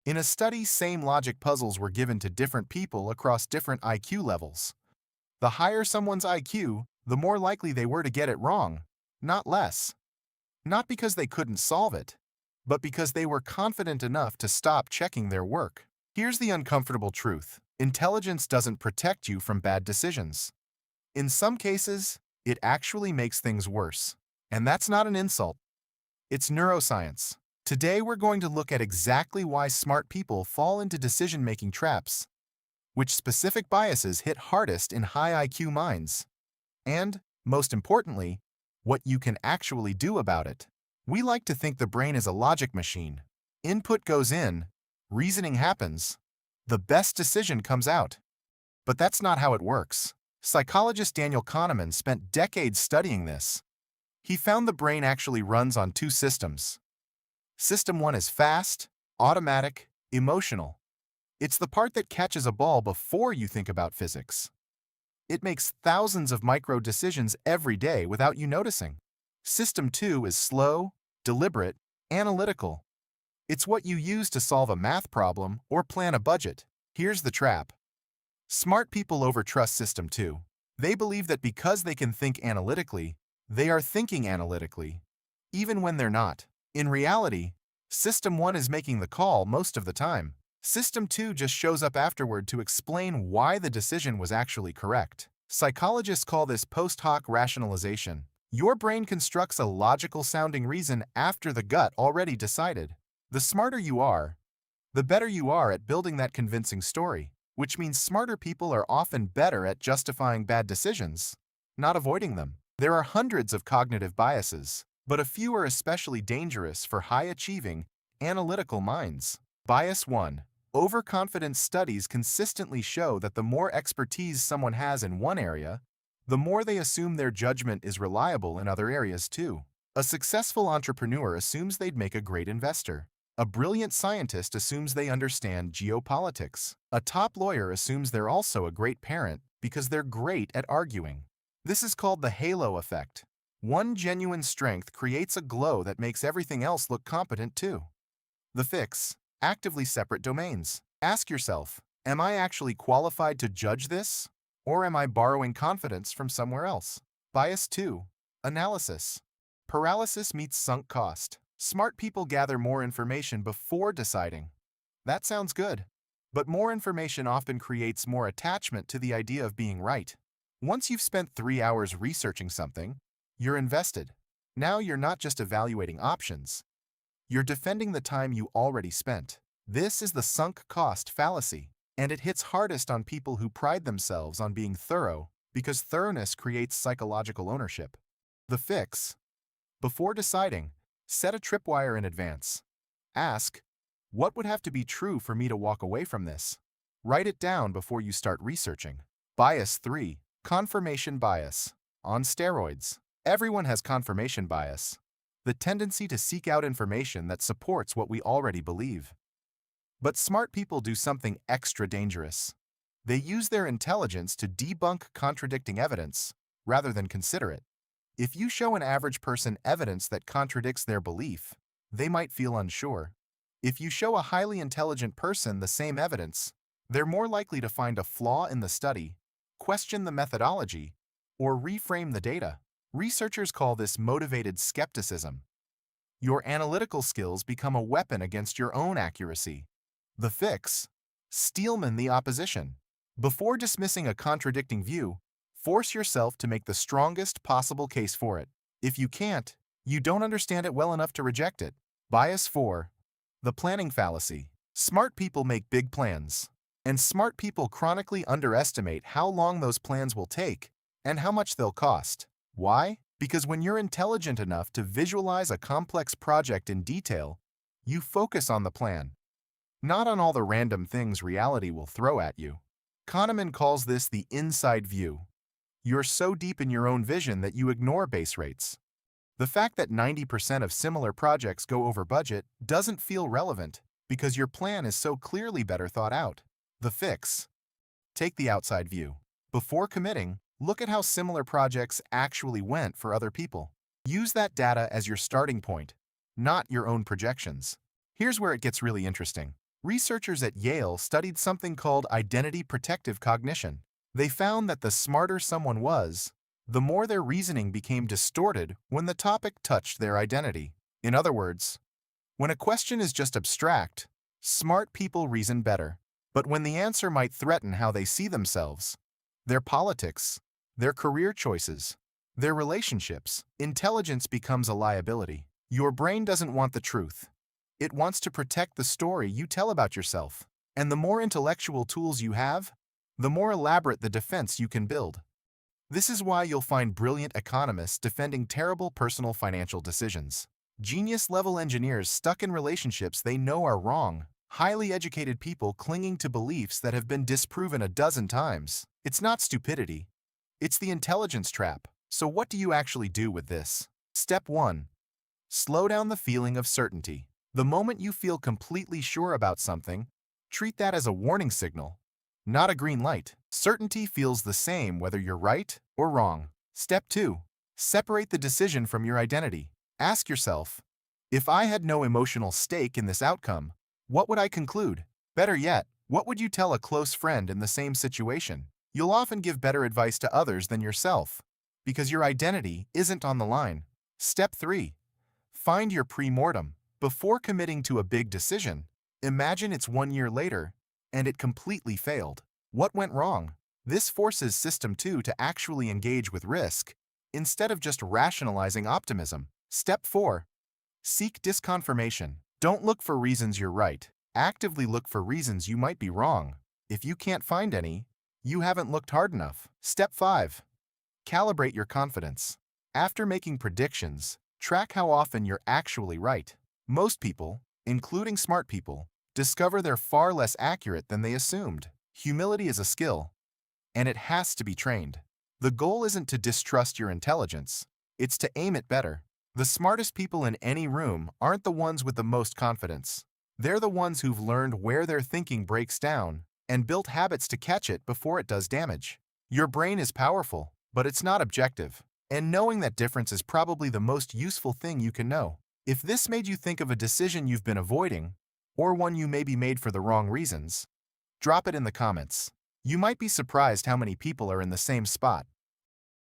In a study, same logic puzzles were given to different people across different IQ levels. The higher someone's IQ, the more likely they were to get it wrong, not less. Not because they couldn't solve it, but because they were confident enough to stop checking their work. Here's the uncomfortable truth. Intelligence doesn't protect you from bad decisions. In some cases, it actually makes things worse. And that's not an insult. It's neuroscience. Today we're going to look at exactly why smart people fall into decision-making traps, which specific biases hit hardest in high IQ minds, and, most importantly, what you can actually do about it. We like to think the brain is a logic machine. Input goes in, reasoning happens, the best decision comes out. But that's not how it works. Psychologist Daniel Kahneman spent decades studying this. He found the brain actually runs on two systems. System 1 is fast, automatic, emotional. It's the part that catches a ball before you think about physics. It makes thousands of micro decisions every day without you noticing. System 2 is slow, deliberate, analytical. It's what you use to solve a math problem or plan a budget. Here's the trap. Smart people overtrust System 2. They believe that because they can think analytically, they are thinking analytically, even when they're not. In reality, System 1 is making the call most of the time. System 2 just shows up afterward to explain why the decision was actually correct. Psychologists call this post hoc rationalization. Your brain constructs a logical-sounding reason after the gut already decided. The smarter you are, the better you are at building that convincing story, which means smarter people are often better at justifying bad decisions, not avoiding them. There are hundreds of cognitive biases, but a few are especially dangerous for high-achieving, analytical minds. Bias 1. Overconfidence. Studies consistently show that the more expertise someone has in one area, the more they assume their judgment is reliable in other areas too. A successful entrepreneur assumes they'd make a great investor. A brilliant scientist assumes they understand geopolitics. A top lawyer assumes they're also a great parent because they're great at arguing. This is called the halo effect. One genuine strength creates a glow that makes everything else look competent too. The fix. Actively separate domains. Ask yourself, am I actually qualified to judge this? Or am I borrowing confidence from somewhere else? Bias 2. Analysis. Paralysis meets sunk cost. Smart people gather more information before deciding. That sounds good. But more information often creates more attachment to the idea of being right. Once you've spent 3 hours researching something, you're invested. Now you're not just evaluating options. You're defending the time you already spent. This is the sunk cost fallacy, and it hits hardest on people who pride themselves on being thorough because thoroughness creates psychological ownership. The fix. Before deciding, set a tripwire in advance. Ask, what would have to be true for me to walk away from this? Write it down before you start researching. Bias 3. Confirmation bias. On steroids. Everyone has confirmation bias, the tendency to seek out information that supports what we already believe. But smart people do something extra dangerous. They use their intelligence to debunk contradicting evidence rather than consider it. If you show an average person evidence that contradicts their belief, they might feel unsure. If you show a highly intelligent person the same evidence, they're more likely to find a flaw in the study, question the methodology, or reframe the data. Researchers call this motivated skepticism. Your analytical skills become a weapon against your own accuracy. The fix. Steelman the opposition. Before dismissing a contradicting view, force yourself to make the strongest possible case for it. If you can't, you don't understand it well enough to reject it. Bias 4. The planning fallacy. Smart people make big plans, and smart people chronically underestimate how long those plans will take and how much they'll cost. Why? Because when you're intelligent enough to visualize a complex project in detail, you focus on the plan, not on all the random things reality will throw at you. Kahneman calls this the inside view. You're so deep in your own vision that you ignore base rates. The fact that 90% of similar projects go over budget doesn't feel relevant because your plan is so clearly better thought out. The fix. Take the outside view. Before committing, look at how similar projects actually went for other people. Use that data as your starting point, not your own projections. Here's where it gets really interesting. Researchers at Yale studied something called identity protective cognition. They found that the smarter someone was, the more their reasoning became distorted when the topic touched their identity. In other words, when a question is just abstract, smart people reason better. But when the answer might threaten how they see themselves, their politics, their career choices, their relationships, intelligence becomes a liability. Your brain doesn't want the truth. It wants to protect the story you tell about yourself. And the more intellectual tools you have, the more elaborate the defense you can build. This is why you'll find brilliant economists defending terrible personal financial decisions. Genius-level engineers stuck in relationships they know are wrong. Highly educated people clinging to beliefs that have been disproven a dozen times. It's not stupidity. It's the intelligence trap. So what do you actually do with this? Step 1. Slow down the feeling of certainty. The moment you feel completely sure about something, treat that as a warning signal, not a green light. Certainty feels the same whether you're right or wrong. Step 2. Separate the decision from your identity. Ask yourself, if I had no emotional stake in this outcome, what would I conclude? Better yet, what would you tell a close friend in the same situation? You'll often give better advice to others than yourself, because your identity isn't on the line. Step 3. Find your pre-mortem. Before committing to a big decision, imagine it's 1 year later, and it completely failed. What went wrong? This forces System 2 to actually engage with risk, instead of just rationalizing optimism. Step 4. Seek disconfirmation. Don't look for reasons you're right. Actively look for reasons you might be wrong. If you can't find any, you haven't looked hard enough. Step 5. Calibrate your confidence. After making predictions, track how often you're actually right. Most people, including smart people, discover they're far less accurate than they assumed. Humility is a skill, and it has to be trained. The goal isn't to distrust your intelligence, it's to aim it better. The smartest people in any room aren't the ones with the most confidence. They're the ones who've learned where their thinking breaks down and built habits to catch it before it does damage. Your brain is powerful, but it's not objective, and knowing that difference is probably the most useful thing you can know. If this made you think of a decision you've been avoiding, or one you maybe made for the wrong reasons, drop it in the comments. You might be surprised how many people are in the same spot.